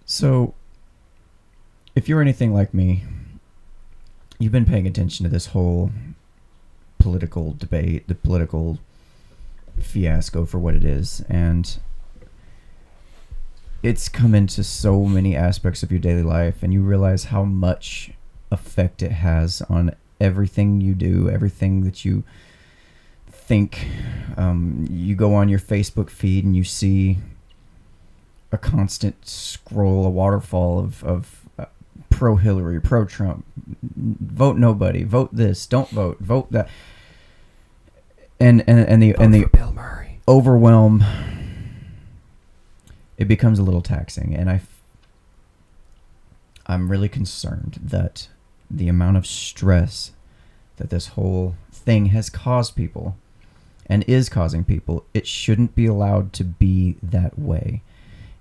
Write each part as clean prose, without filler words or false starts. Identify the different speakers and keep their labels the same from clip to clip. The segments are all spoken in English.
Speaker 1: So, if you're anything like me, you've been paying attention to this whole political debate, the political fiasco for what it is, and it's come into so many aspects of your daily life, and you realize how much effect it has on everything you do, everything that you think. You go on your Facebook feed and you see a constant scroll, a waterfall of pro-Hillary, pro-Trump, vote nobody, vote this, don't vote, vote that, and the
Speaker 2: Bill Murray
Speaker 1: overwhelm. It becomes a little taxing, and I'm really concerned that the amount of stress that this whole thing has caused people and is causing people, it shouldn't be allowed to be that way.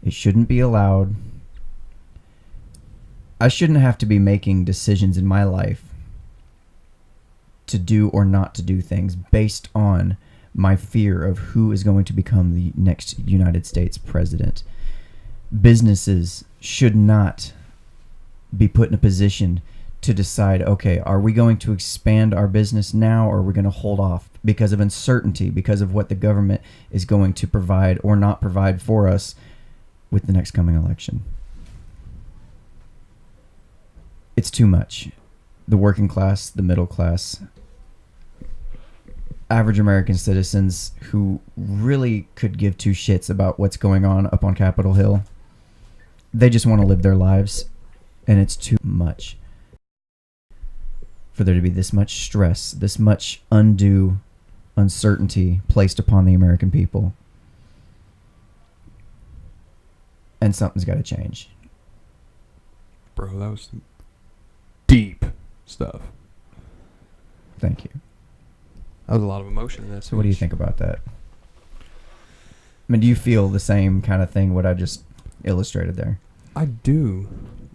Speaker 1: It shouldn't be allowed. I shouldn't have to be making decisions in my life to do or not to do things based on my fear of who is going to become the next United States president. Businesses should not be put in a position to decide, okay, are we going to expand our business now, or are we going to hold off because of uncertainty, because of what the government is going to provide or not provide for us with the next coming election. It's too much. The working class, the middle class, average American citizens who really could give two shits about what's going on up on Capitol Hill, they just want to live their lives, and it's too much for there to be this much stress, this much undue uncertainty placed upon the American people. And something's got to change.
Speaker 2: Bro, that was some deep stuff.
Speaker 1: Thank you.
Speaker 2: That was a lot of emotion in that.
Speaker 1: So what do you think about that? I mean, do you feel the same kind of thing what I just illustrated there?
Speaker 2: I do.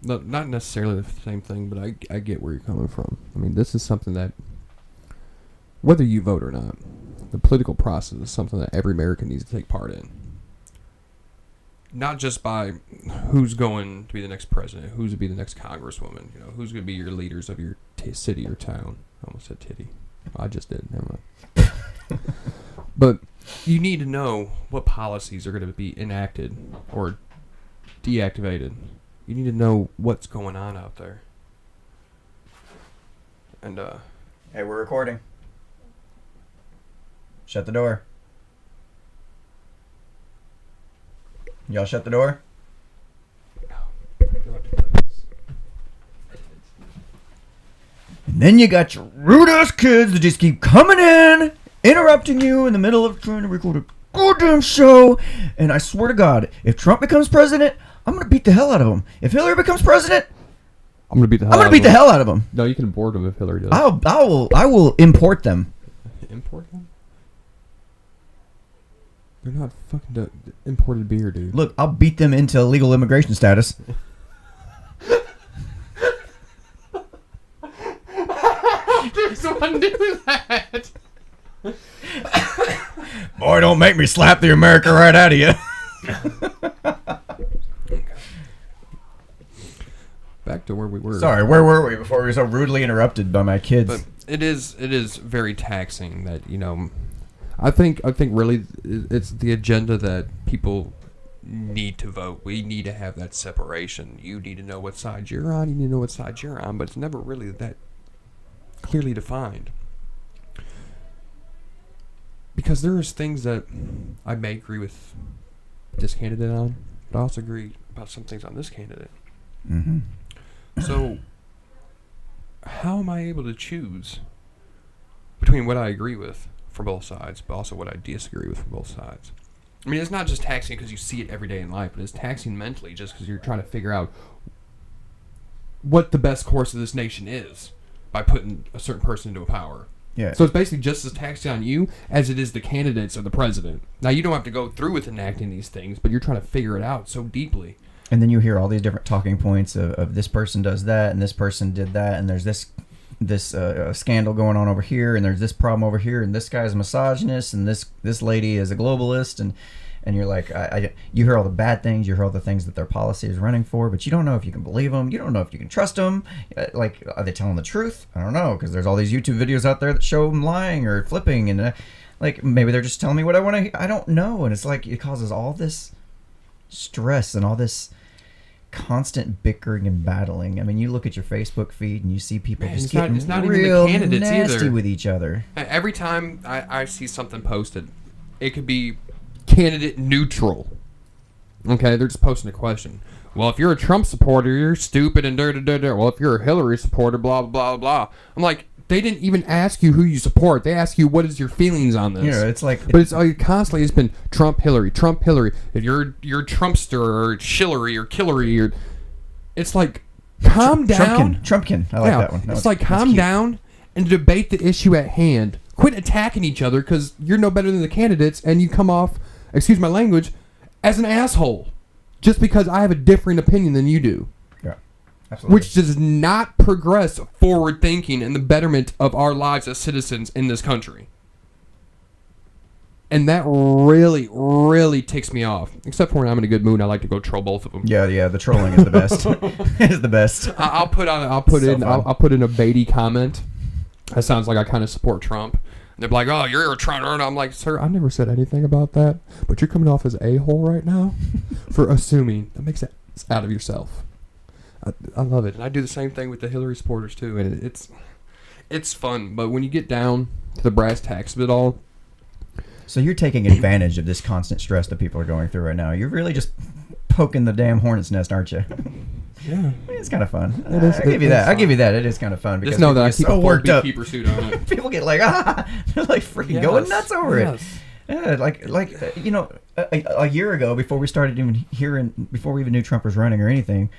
Speaker 2: Not necessarily the same thing, but I get where you're coming from. I mean, this is something that, whether you vote or not, the political process is something that every American needs to take part in. Not just by who's going to be the next president, who's to be the next congresswoman, who's going to be your leaders of your city or town. I almost said titty. I just did. Never mind. But you need to know what policies are going to be enacted or deactivated. You need to know what's going on out there. And
Speaker 1: hey, we're recording. Shut the door. Y'all shut the door? And then you got your rude ass kids that just keep coming in, interrupting you in the middle of trying to record a goddamn show. And I swear to God, if Trump becomes president, I'm gonna beat the hell out of him. If Hillary becomes president,
Speaker 2: I'm gonna beat the hell.
Speaker 1: out of him.
Speaker 2: No, you can abort them if Hillary does.
Speaker 1: I will import them.
Speaker 2: Import them? They're not fucking imported beer, dude.
Speaker 1: Look, I'll beat them into legal immigration status.
Speaker 2: There's someone do that.
Speaker 1: Boy, don't make me slap the America right out of you.
Speaker 2: Back to where we were.
Speaker 1: Sorry, where were we before we were so rudely interrupted by my kids?
Speaker 2: But it is very taxing that, I think really it's the agenda that people need to vote. We need to have that separation. You need to know what side you're on. You need to know what side you're on, but it's never really that clearly defined. Because there's things that I may agree with this candidate on, but I also agree about some things on this candidate.
Speaker 1: Mm-hmm.
Speaker 2: So, how am I able to choose between what I agree with from both sides, but also what I disagree with from both sides? I mean, it's not just taxing because you see it every day in life, but it's taxing mentally just because you're trying to figure out what the best course of this nation is by putting a certain person into a power.
Speaker 1: Yeah.
Speaker 2: So it's basically just as taxing on you as it is the candidates or the president. Now, you don't have to go through with enacting these things, but you're trying to figure it out so deeply.
Speaker 1: And then you hear all these different talking points of this person does that and this person did that and there's this scandal going on over here, and there's this problem over here, and this guy's a misogynist, and this lady is a globalist, and you're like, you hear all the bad things, you hear all the things that their policy is running for, but you don't know if you can believe them, you don't know if you can trust them. Like, are they telling the truth? I don't know, because there's all these YouTube videos out there that show them lying or flipping, and like maybe they're just telling me what I want to. I don't know, and it's like it causes all this stress and all this constant bickering and battling. I mean, you look at your Facebook feed and you see people just getting
Speaker 2: it's not
Speaker 1: real
Speaker 2: even the candidates
Speaker 1: nasty
Speaker 2: either.
Speaker 1: with each other.
Speaker 2: Every time I see something posted, it could be candidate neutral. Okay, they're just posting a question. Well, if you're a Trump supporter, you're stupid and da-da-da-da. Well, if you're a Hillary supporter, blah, blah, blah, blah. I'm like, they didn't even ask you who you support. They ask you, what is your feelings on this?
Speaker 1: You know, it's like...
Speaker 2: But it's constantly, it's been Trump, Hillary, Trump, Hillary. If you're Trumpster or Shillery or Killery, or, it's like, calm down.
Speaker 1: Trumpkin. I like that one.
Speaker 2: It's like, calm down and debate the issue at hand. Quit attacking each other because you're no better than the candidates, and you come off, excuse my language, as an asshole just because I have a different opinion than you do.
Speaker 1: Yeah, absolutely.
Speaker 2: Which does not progress forward thinking and the betterment of our lives as citizens in this country. And that really, really ticks me off. Except for when I'm in a good mood and I like to go troll both of them.
Speaker 1: Yeah, the trolling is the best. It's the best.
Speaker 2: I'll put in a baity comment. That sounds like I kind of support Trump. They're like, oh, you're a Trump. I'm like, sir, I never said anything about that. But you're coming off as a-hole right now for assuming. That makes it out of yourself. I love it. And I do the same thing with the Hillary supporters, too. And it's fun. But when you get down to the brass tacks of it all.
Speaker 1: So you're taking advantage of this constant stress that people are going through right now. You're really just poking the damn hornet's nest, aren't you?
Speaker 2: Yeah.
Speaker 1: I mean, it's kind of fun. I'll give you that. It is kind of fun because
Speaker 2: just know that I keep
Speaker 1: so
Speaker 2: a
Speaker 1: worked up.
Speaker 2: Beekeeper suit on it.
Speaker 1: People get like, they're like freaking going nuts over it. Yeah, like you know, a year ago, before we started even hearing, before we even knew Trump was running or anything,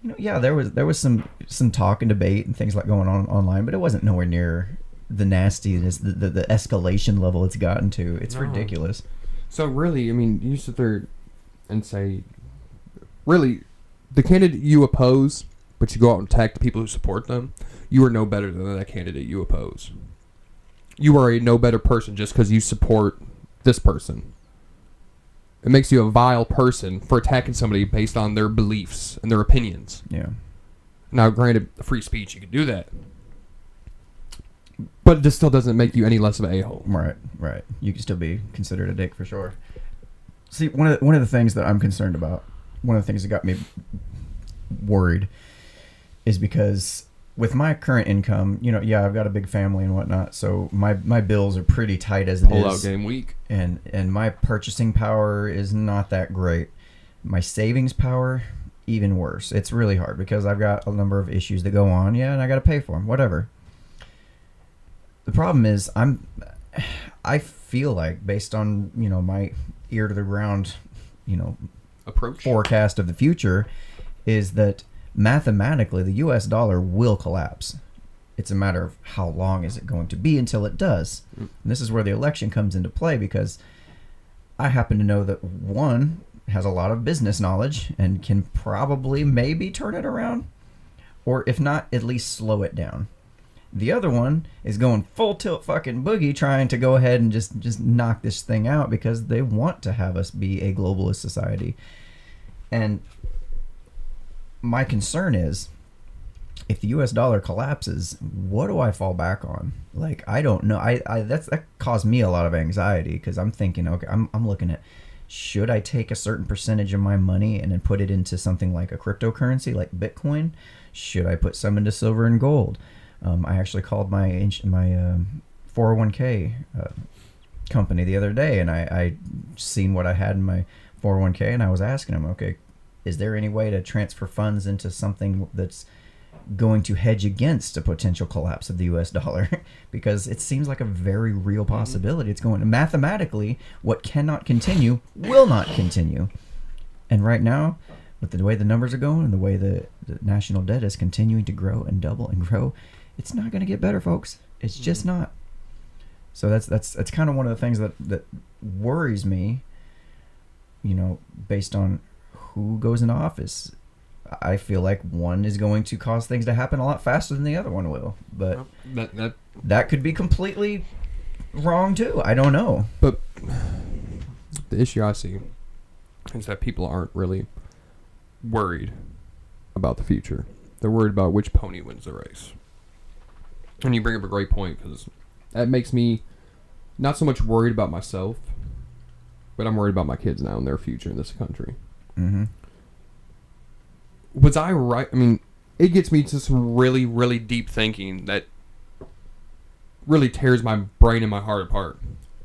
Speaker 1: you know, yeah, there was some talk and debate and things like going on online, but it wasn't nowhere near the nastiness, the escalation level it's gotten to. It's ridiculous.
Speaker 2: So really, I mean, you sit there and say, really, the candidate you oppose, but you go out and attack the people who support them, you are no better than that candidate you oppose. You are a no better person just because you support this person. It makes you a vile person for attacking somebody based on their beliefs and their opinions.
Speaker 1: Yeah.
Speaker 2: Now, granted, free speech, you can do that. But this still doesn't make you any less of an a-hole.
Speaker 1: Right. You can still be considered a dick for sure. See, one of the things that I'm concerned about, one of the things that got me worried, is because with my current income, you know, yeah, I've got a big family and whatnot, so my bills are pretty tight as it is.
Speaker 2: Pull-out game week.
Speaker 1: And my purchasing power is not that great. My savings power, even worse. It's really hard because I've got a number of issues that go on, and I got to pay for them, whatever. The problem is I feel like, based on, you know, my ear to the ground, you know,
Speaker 2: approach
Speaker 1: forecast of the future, is that mathematically the US dollar will collapse. It's a matter of how long is it going to be until it does. And this is where the election comes into play, because I happen to know that one has a lot of business knowledge and can probably maybe turn it around, or if not, at least slow it down. The other one is going full tilt fucking boogie, trying to go ahead and just knock this thing out because they want to have us be a globalist society. And my concern is, if the US dollar collapses, what do I fall back on? Like, I don't know. That caused me a lot of anxiety, because I'm thinking, okay, I'm looking at, should I take a certain percentage of my money and then put it into something like a cryptocurrency like Bitcoin? Should I put some into silver and gold? I actually called my 401k company the other day, and I seen what I had in my 401k, and I was asking them, okay, is there any way to transfer funds into something that's going to hedge against a potential collapse of the US dollar? Because it seems like a very real possibility. It's going to, mathematically, what cannot continue will not continue. And right now, with the way the numbers are going and the way the national debt is continuing to grow and double and grow, it's not going to get better, folks. It's just not. So that's kind of one of the things that worries me, you know, based on who goes into office. I feel like one is going to cause things to happen a lot faster than the other one will. But that could be completely wrong too. I don't know.
Speaker 2: But the issue I see is that people aren't really worried about the future. They're worried about which pony wins the race. And you bring up a great point, because that makes me not so much worried about myself, but I'm worried about my kids now and their future in this country.
Speaker 1: Mm-hmm.
Speaker 2: Was I right? I mean, it gets me to some really, really deep thinking that really tears my brain and my heart apart.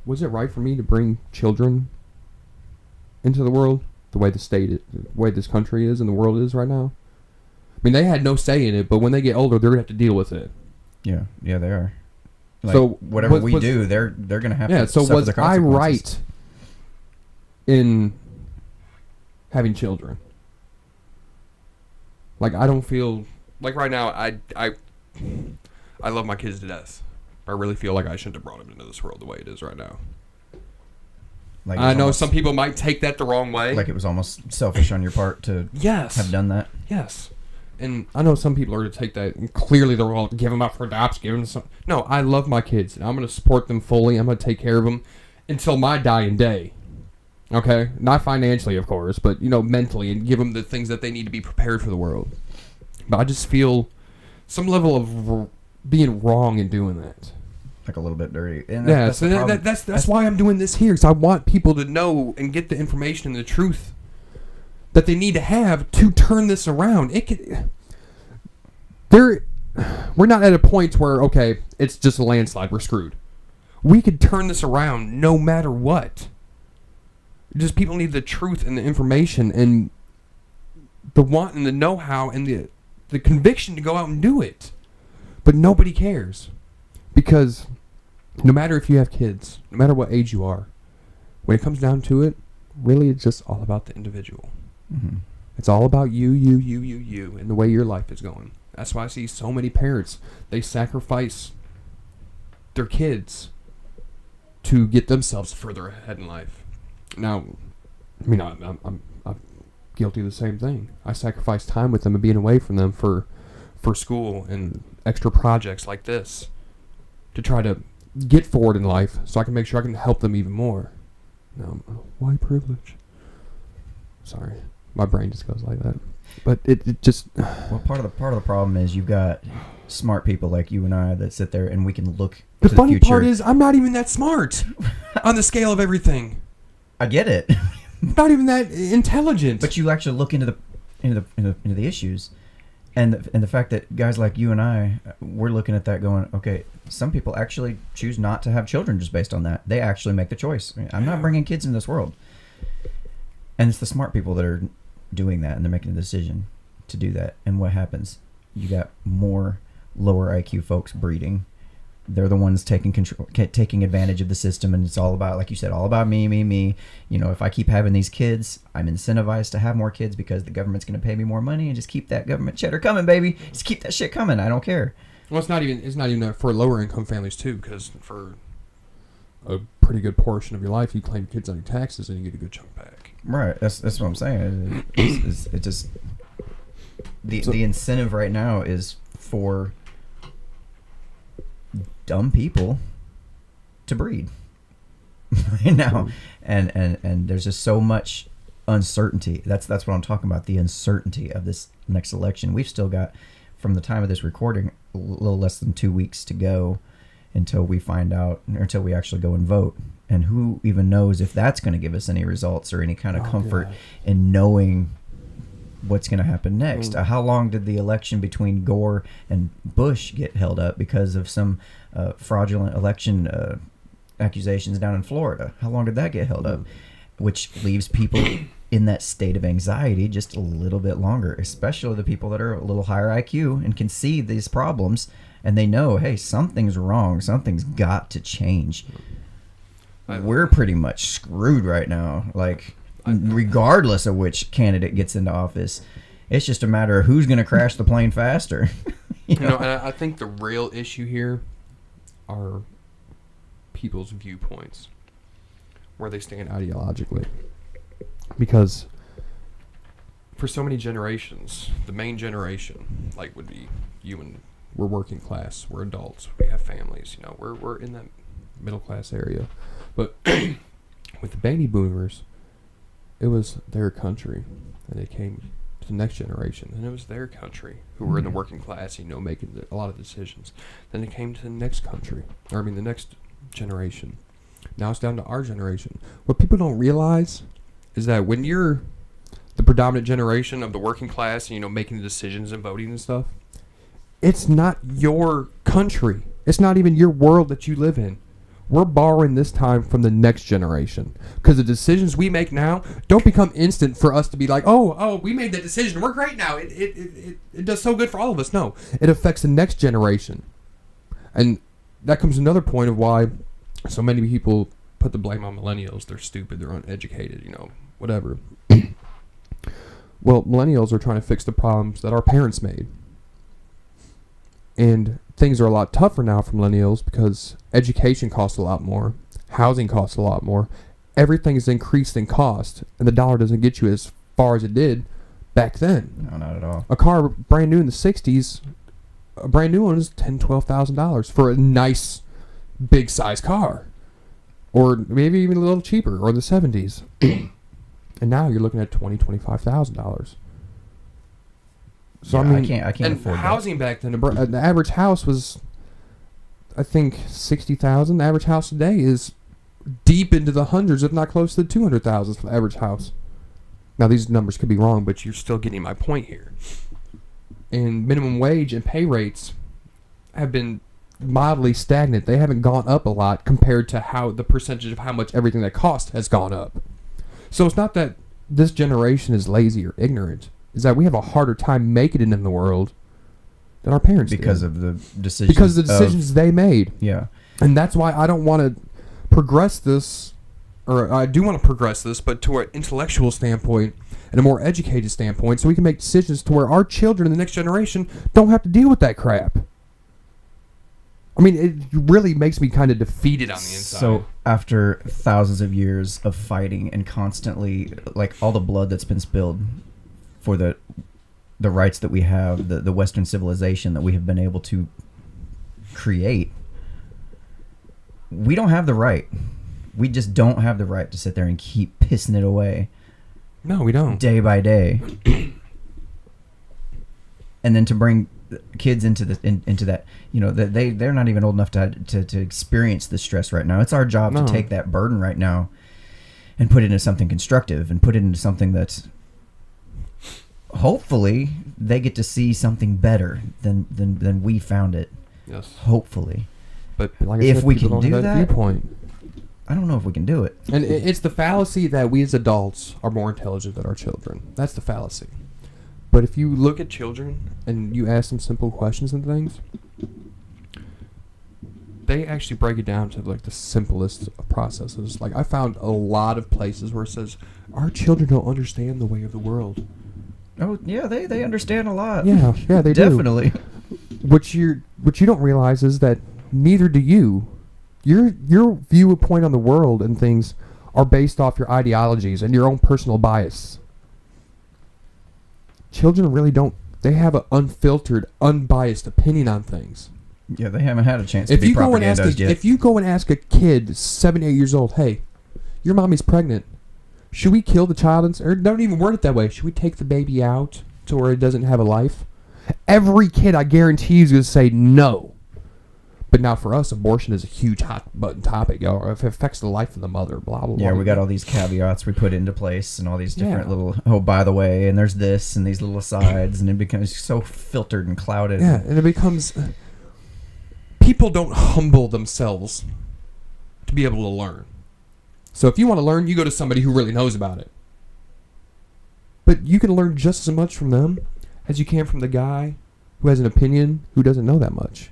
Speaker 2: Was it right for me to bring children into the world the way the way this country is and the world is right now? I mean, they had no say in it, but when they get older, they're gonna have to deal with it.
Speaker 1: Yeah, they are. Like,
Speaker 2: so
Speaker 1: whatever we do, they're gonna have to.
Speaker 2: Yeah. So
Speaker 1: suffer
Speaker 2: was
Speaker 1: the
Speaker 2: I
Speaker 1: consequences.
Speaker 2: right in having children? Like, I don't feel like right now. I love my kids to death. I really feel like I shouldn't have brought them into this world the way it is right now.
Speaker 1: Like
Speaker 2: I know some people might take that the wrong way.
Speaker 1: Like it was almost selfish on your part to have done that.
Speaker 2: Yes. And I know some people are going to take that, and clearly they're all, give them up for adoption, give them some. No, I love my kids, and I'm going to support them fully. I'm going to take care of them until my dying day. Okay? Not financially, of course, but, mentally, and give them the things that they need to be prepared for the world. But I just feel some level of being wrong in doing that.
Speaker 1: Like a little bit dirty. And
Speaker 2: that's why I'm doing this here, because I want people to know and get the information and the truth that they need to have to turn this around. We're not at a point where, okay, it's just a landslide, we're screwed. We could turn this around no matter what. Just people need the truth and the information and the want and the know-how and the conviction to go out and do it. But nobody cares. Because no matter if you have kids, no matter what age you are, when it comes down to it, really it's just all about the individual.
Speaker 1: Mm-hmm.
Speaker 2: It's all about you, and the way your life is going. That's why I see so many parents, they sacrifice their kids to get themselves further ahead in life. Now, I mean, I'm guilty of the same thing. I sacrifice time with them and being away from them for school and extra projects like this to try to get forward in life so I can make sure I can help them even more. Now, white privilege. Sorry. My brain just goes like that. But it just...
Speaker 1: Well, part of the problem is you've got smart people like you and I that sit there and we can look
Speaker 2: the
Speaker 1: to
Speaker 2: funny
Speaker 1: the future.
Speaker 2: part is I'm not even that smart on the scale of everything.
Speaker 1: I get it.
Speaker 2: Not even that intelligent.
Speaker 1: But you actually look into the issues, and the fact that guys like you and I, we're looking at that going, okay, some people actually choose not to have children just based on that. They actually make the choice. I'm not bringing kids into this world. And it's the smart people that are doing that, and they're making a decision to do that. And what happens? You got more lower IQ folks breeding. They're the ones taking advantage of the system, and it's all about, like you said, all about me. If I keep having these kids, I'm incentivized to have more kids because the government's going to pay me more money, and just keep that government cheddar coming, baby. Just keep that shit coming. I don't care.
Speaker 2: Well, it's not even that for lower income families too, because for a pretty good portion of your life, you claim kids on your taxes and you get a good chunk back.
Speaker 1: Right. That's what I'm saying. It just the incentive right now is for dumb people to breed right now, and there's just so much uncertainty. That's what I'm talking about. The uncertainty of this next election. We've still got, from the time of this recording, a little less than 2 weeks to go until we find out, or until we actually go and vote. And who even knows if that's going to give us any results or any kind of comfort in knowing what's going to happen next. How long did the election between Gore and Bush get held up because of some fraudulent election accusations down in Florida? How long did that get held up? Which leaves people in that state of anxiety just a little bit longer, especially the people that are a little higher IQ and can see these problems, and they know, hey, something's wrong. Something's got to change. We're pretty much screwed right now. Like, regardless of which candidate gets into office, it's just a matter of who's going to crash the plane faster.
Speaker 2: And I think the real issue here are people's viewpoints, where they stand ideologically. Because for so many generations, the main generation, like, would be you and we're working class, we're adults, we have families, you know, we're in that middle class area. But with the baby boomers, it was their country, and they came to the next generation, and it was their country who were in the working class, you know, making a lot of decisions. Then it came to the next country, or I mean the next generation. Now it's down to our generation. What people don't realize is that when you're the predominant generation of the working class, and, you know, making the decisions and voting and stuff, it's not your country. It's not even your world that you live in. We're borrowing this time from the next generation, because the decisions we make now don't become instant for us to be like, oh, we made that decision, we're great now. It does so good for all of us. No, it affects the next generation, and that comes to another point of why so many people put the blame on millennials. They're stupid, they're uneducated, you know, whatever. Well, millennials are trying to fix the problems that our parents made. And things are a lot tougher now for millennials because education costs a lot more, housing costs a lot more, everything is increased in cost, and the dollar doesn't get you as far as it did back then.
Speaker 1: No, not at all.
Speaker 2: A car brand new in the 60s, a brand new one is $10,000, $12,000 for a nice big size car. Or maybe even a little cheaper, or the 70s. And now you're looking at $20,000, $25,000. So
Speaker 1: Yeah,
Speaker 2: I mean,
Speaker 1: I can't
Speaker 2: and
Speaker 1: afford
Speaker 2: housing back then, the average house was, I think, $60,000. The average house today is deep into the hundreds, if not close to $200,000 for the average house. Now these numbers could be wrong, but you're still getting my point here. And minimum wage and pay rates have been mildly stagnant. They haven't gone up a lot compared to how the percentage of how much everything that costs has gone up. So it's not that this generation is lazy or ignorant. Is that we have a harder time making it in the world than our parents
Speaker 1: because
Speaker 2: did.
Speaker 1: of the decisions.
Speaker 2: Because of the decisions they made.
Speaker 1: Yeah.
Speaker 2: And that's why I don't want to progress this, or I do want to progress this, but to an intellectual standpoint and a more educated standpoint, so we can make decisions to where our children in the next generation don't have to deal with that crap. I mean, it really makes me kind of defeated on the inside.
Speaker 1: So after thousands of years of fighting and constantly, like, all the blood that's been spilled for the rights that we have, the Western civilization that we have been able to create, we don't have the right. We just don't have the right to sit there and keep pissing it away.
Speaker 2: No, we don't.
Speaker 1: Day by day. And then to bring kids into that, you know, that they're not even old enough to experience the stress right now. It's our job to take that burden right now and put it into something constructive, and put it into something that's hopefully they get to see something better than we found it.
Speaker 2: Yes.
Speaker 1: Hopefully.
Speaker 2: But like I
Speaker 1: if
Speaker 2: said,
Speaker 1: we
Speaker 2: people
Speaker 1: can
Speaker 2: don't
Speaker 1: do
Speaker 2: have
Speaker 1: that,
Speaker 2: viewpoint.
Speaker 1: I don't know if we can do it.
Speaker 2: And it's the fallacy that we as adults are more intelligent than our children. That's the fallacy. But if you look at children and you ask them simple questions and things, they actually break it down to like the simplest of processes. Like, I found a lot of places where it says our children don't understand the way of the world.
Speaker 1: Oh yeah, they understand a lot.
Speaker 2: Yeah, they do.
Speaker 1: Definitely.
Speaker 2: What you don't realize is that neither do you. Your viewpoint on the world and things are based off your ideologies and your own personal bias. Children really don't. They have an unfiltered, unbiased opinion on things.
Speaker 1: Yeah, they haven't had a chance to be propagandized yet.
Speaker 2: If you go and ask a kid, 7, 8 years old, hey, your mommy's pregnant. Should we kill the child? Or don't even word it that way. Should we take the baby out to where it doesn't have a life? Every kid, I guarantee, is going to say no. But now for us, abortion is a huge hot button topic. Yo, if it affects the life of the mother, blah, blah, blah.
Speaker 1: Yeah, we got all these caveats we put into place and all these different little, oh, by the way, and there's this and these little asides, and it becomes so filtered and clouded.
Speaker 2: Yeah, and it becomes... People don't humble themselves to be able to learn. So if you want to learn, you go to somebody who really knows about it. But you can learn just as much from them as you can from the guy who has an opinion who doesn't know that much.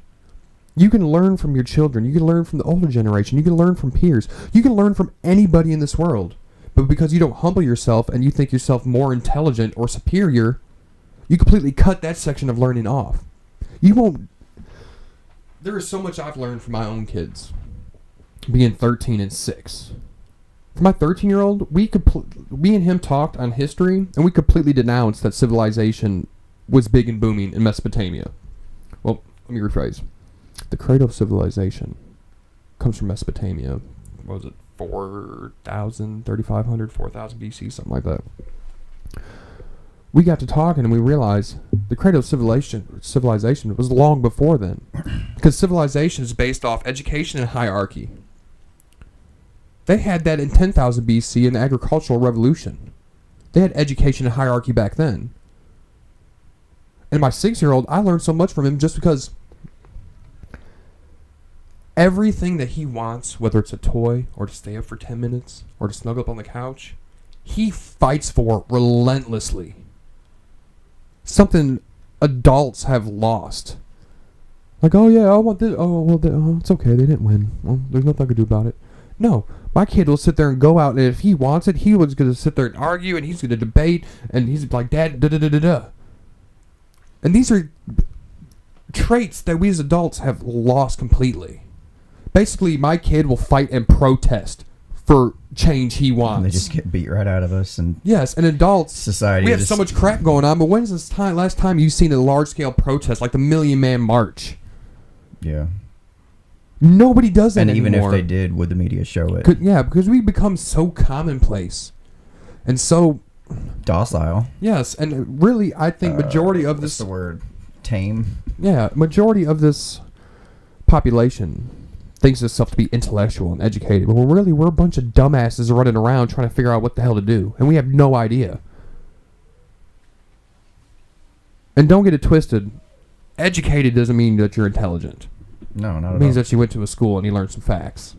Speaker 2: You can learn from your children. You can learn from the older generation. You can learn from peers. You can learn from anybody in this world. But because you don't humble yourself and you think yourself more intelligent or superior, you completely cut that section of learning off. You won't... There is so much I've learned from my own kids, being 13 and 6, For my 13-year-old, me and him talked on history, and we completely denounced that civilization was big and booming in Mesopotamia. Well, let me rephrase. The cradle of civilization comes from Mesopotamia. What was it? 4,000, 3,500, 4,000 BC, something like that. We got to talking and we realized the cradle of civilization was long before then. Because civilization is based off education and hierarchy. They had that in 10,000 BC in the agricultural revolution. They had education and hierarchy back then. And my 6-year-old, I learned so much from him just because everything that he wants, whether it's a toy or to stay up for 10 minutes or to snuggle up on the couch, he fights for relentlessly. Something adults have lost. Like, oh yeah, I want this. Oh, well, it's okay. They didn't win. Well, there's nothing I can do about it. No, my kid will sit there and go out, and if he wants it, he was going to sit there and argue, and he's going to debate, and he's like, Dad, da-da-da-da-da. And these are traits that we as adults have lost completely. Basically, my kid will fight and protest for change he wants.
Speaker 1: And they just get beat right out of us. And
Speaker 2: yes, and adults,
Speaker 1: society.
Speaker 2: We have so much crap going on, but when's last time you've seen a large-scale protest like the Million Man March?
Speaker 1: Yeah.
Speaker 2: Nobody does that
Speaker 1: and
Speaker 2: anymore.
Speaker 1: And even if they did, would the media show it?
Speaker 2: Because we become so commonplace. And so...
Speaker 1: docile.
Speaker 2: Yes, and really, I think majority of this...
Speaker 1: What's the word? Tame?
Speaker 2: Yeah, majority of this population thinks itself to be intellectual and educated, but really, we're a bunch of dumbasses running around trying to figure out what the hell to do, and we have no idea. And don't get it twisted. Educated doesn't mean that you're intelligent.
Speaker 1: No, not at all.
Speaker 2: It means that you went to a school and you learned some facts.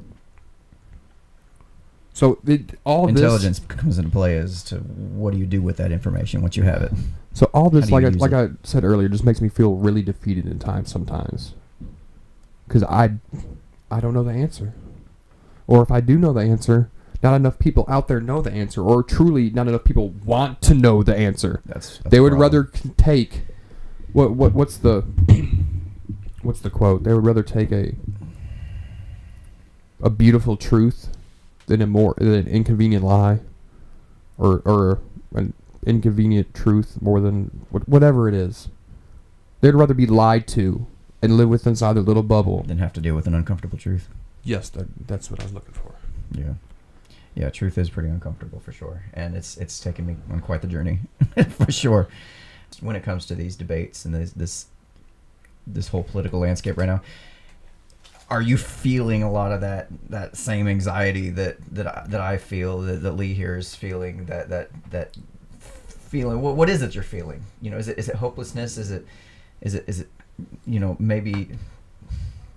Speaker 2: So
Speaker 1: intelligence comes into play as to what do you do with that information once you have it.
Speaker 2: So all this, like I said earlier, just makes me feel really defeated in times sometimes. Because I don't know the answer. Or if I do know the answer, not enough people out there know the answer. Or truly, not enough people want to know the answer.
Speaker 1: That's
Speaker 2: they would rather take... What's the quote? They would rather take a beautiful truth than an inconvenient lie, or an inconvenient truth more than whatever it is. They'd rather be lied to and live with inside their little bubble
Speaker 1: than have to deal with an uncomfortable truth.
Speaker 2: Yes, that's what I was looking for.
Speaker 1: Yeah, truth is pretty uncomfortable for sure, and it's taken me on quite the journey for sure. When it comes to these debates and this whole political landscape right now, are you feeling a lot of that same anxiety that I feel, that Lee here is feeling, that feeling? What is it you're feeling? You know, is it hopelessness? Is it you know, maybe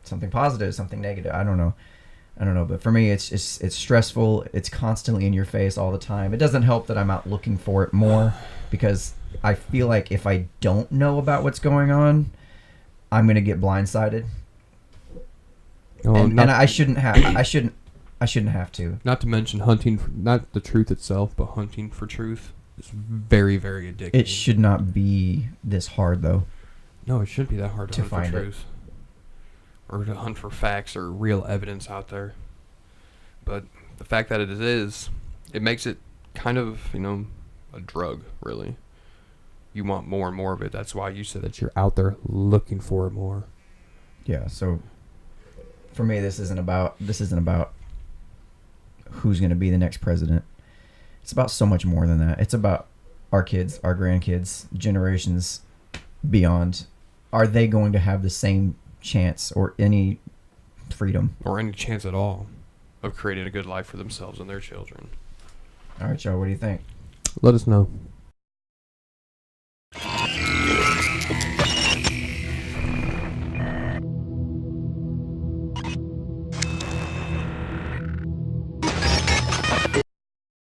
Speaker 1: something positive, something negative? I don't know, but for me it's stressful. It's constantly in your face all the time. It doesn't help that I'm out looking for it more, because I feel like if I don't know about what's going on, I'm gonna get blindsided. And I shouldn't have. I shouldn't have to.
Speaker 2: Not to mention hunting, not the truth itself, but hunting for truth is very, very addictive.
Speaker 1: It should not be this hard, though.
Speaker 2: No, it shouldn't be that hard to hunt
Speaker 1: find
Speaker 2: for truth, or to hunt for facts or real evidence out there. But the fact that it is, it makes it kind of, you know, a drug, really. You want more and more of it. That's why you said that you're out there looking for it more.
Speaker 1: Yeah. So, for me, this isn't about who's going to be the next president. It's about so much more than that. It's about our kids, our grandkids, generations beyond. Are they going to have the same chance or any freedom?
Speaker 2: Or any chance at all of creating a good life for themselves and their children.
Speaker 1: All right, y'all. What do you think?
Speaker 2: Let us know.